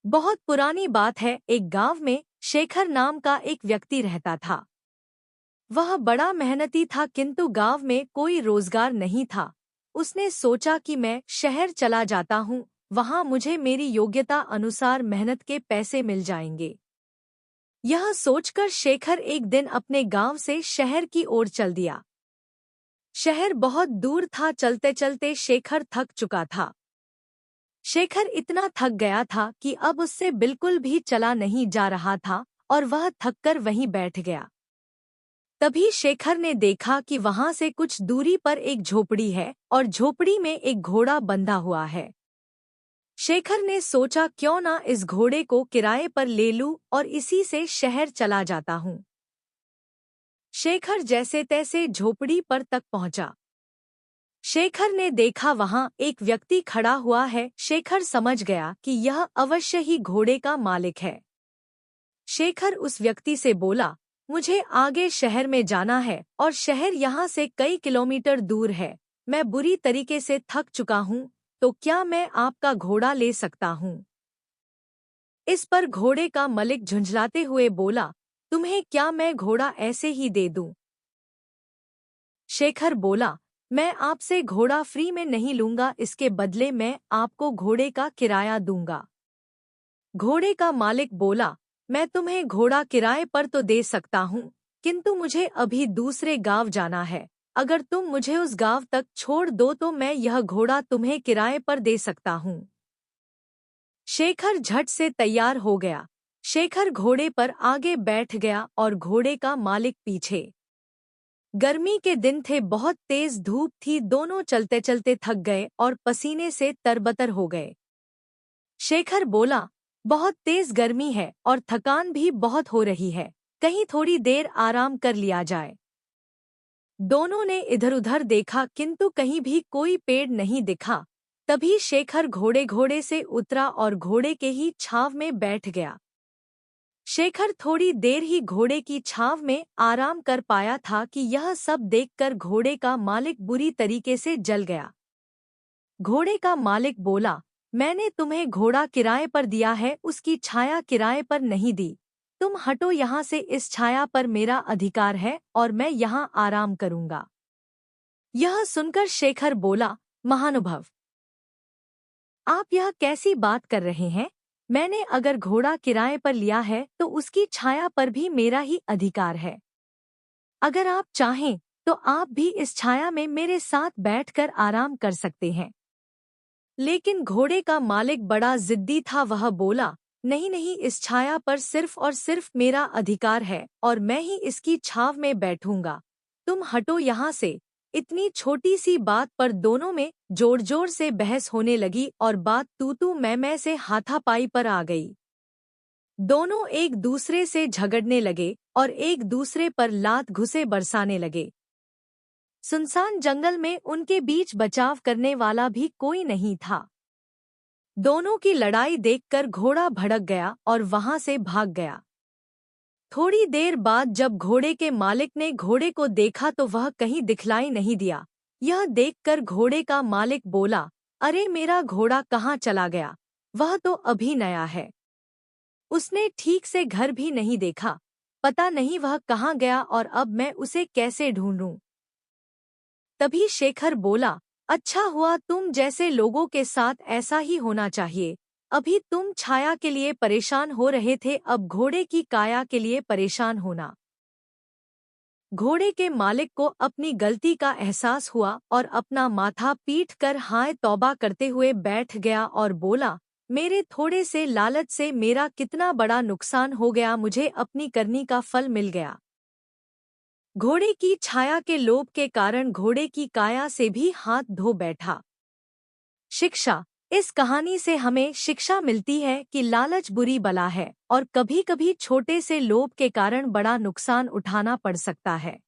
बहुत पुरानी बात है। एक गांव में शेखर नाम का एक व्यक्ति रहता था। वह बड़ा मेहनती था, किंतु गांव में कोई रोजगार नहीं था। उसने सोचा कि मैं शहर चला जाता हूँ, वहां मुझे मेरी योग्यता अनुसार मेहनत के पैसे मिल जाएंगे। यह सोचकर शेखर एक दिन अपने गांव से शहर की ओर चल दिया। शहर बहुत दूर था। चलते चलते शेखर थक चुका था। शेखर इतना थक गया था कि अब उससे बिल्कुल भी चला नहीं जा रहा था और वह थककर वहीं बैठ गया। तभी शेखर ने देखा कि वहां से कुछ दूरी पर एक झोपड़ी है और झोपड़ी में एक घोड़ा बंधा हुआ है। शेखर ने सोचा, क्यों ना इस घोड़े को किराए पर ले लूं और इसी से शहर चला जाता हूं। शेखर जैसे तैसे झोपड़ी पर तक पहुंचा। शेखर ने देखा वहां एक व्यक्ति खड़ा हुआ है। शेखर समझ गया कि यह अवश्य ही घोड़े का मालिक है। शेखर उस व्यक्ति से बोला, मुझे आगे शहर में जाना है और शहर यहाँ से कई किलोमीटर दूर है। मैं बुरी तरीके से थक चुका हूँ, तो क्या मैं आपका घोड़ा ले सकता हूँ? इस पर घोड़े का मालिक झुंझलाते हुए बोला, तुम्हें क्या मैं घोड़ा ऐसे ही दे दूं? शेखर बोला, मैं आपसे घोड़ा फ्री में नहीं लूंगा, इसके बदले मैं आपको घोड़े का किराया दूंगा। घोड़े का मालिक बोला, मैं तुम्हें घोड़ा किराए पर तो दे सकता हूँ, किंतु मुझे अभी दूसरे गांव जाना है। अगर तुम मुझे उस गांव तक छोड़ दो तो मैं यह घोड़ा तुम्हें किराए पर दे सकता हूँ। शेखर झट से तैयार हो गया। शेखर घोड़े पर आगे बैठ गया और घोड़े का मालिक पीछे। गर्मी के दिन थे, बहुत तेज धूप थी। दोनों चलते चलते थक गए और पसीने से तरबतर हो गए। शेखर बोला, बहुत तेज गर्मी है और थकान भी बहुत हो रही है, कहीं थोड़ी देर आराम कर लिया जाए। दोनों ने इधर-उधर देखा, किंतु कहीं भी कोई पेड़ नहीं दिखा। तभी शेखर घोड़े से उतरा और घोड़े के ही छाव में बैठ गया। शेखर थोड़ी देर ही घोड़े की छाव में आराम कर पाया था कि यह सब देखकर घोड़े का मालिक बुरी तरीके से जल गया। घोड़े का मालिक बोला, मैंने तुम्हें घोड़ा किराए पर दिया है, उसकी छाया किराए पर नहीं दी। तुम हटो यहाँ से, इस छाया पर मेरा अधिकार है और मैं यहाँ आराम करूँगा। यह सुनकर शेखर बोला, महानुभाव, आप यह कैसी बात कर रहे हैं? मैंने अगर घोड़ा किराए पर लिया है तो उसकी छाया पर भी मेरा ही अधिकार है। अगर आप चाहें तो आप भी इस छाया में मेरे साथ बैठकर आराम कर सकते हैं। लेकिन घोड़े का मालिक बड़ा जिद्दी था। वह बोला, नहीं नहीं, इस छाया पर सिर्फ और सिर्फ मेरा अधिकार है और मैं ही इसकी छाव में बैठूंगा। तुम हटो यहाँ से। इतनी छोटी सी बात पर दोनों में जोर जोर से बहस होने लगी और बात तू मैं से हाथापाई पर आ गई। दोनों एक दूसरे से झगड़ने लगे और एक दूसरे पर लात घुसे बरसाने लगे। सुनसान जंगल में उनके बीच बचाव करने वाला भी कोई नहीं था। दोनों की लड़ाई देखकर घोड़ा भड़क गया और वहां से भाग गया। थोड़ी देर बाद जब घोड़े के मालिक ने घोड़े को देखा तो वह कहीं दिखलाई नहीं दिया। यह देखकर घोड़े का मालिक बोला, अरे मेरा घोड़ा कहाँ चला गया? वह तो अभी नया है। उसने ठीक से घर भी नहीं देखा। पता नहीं वह कहाँ गया और अब मैं उसे कैसे ढूंढूं? तभी शेखर बोला, अच्छा हुआ, तुम जैसे लोगों के साथ ऐसा ही होना चाहिए। अभी तुम छाया के लिए परेशान हो रहे थे, अब घोड़े की काया के लिए परेशान होना। घोड़े के मालिक को अपनी गलती का एहसास हुआ और अपना माथा पीट कर हाय तौबा करते हुए बैठ गया और बोला, मेरे थोड़े से लालच से मेरा कितना बड़ा नुकसान हो गया, मुझे अपनी करनी का फल मिल गया। घोड़े की छाया के लोभ के कारण घोड़े की काया से भी हाथ धो बैठा। शिक्षा, इस कहानी से हमें शिक्षा मिलती है कि लालच बुरी बला है और कभी-कभी छोटे से लोभ के कारण बड़ा नुकसान उठाना पड़ सकता है।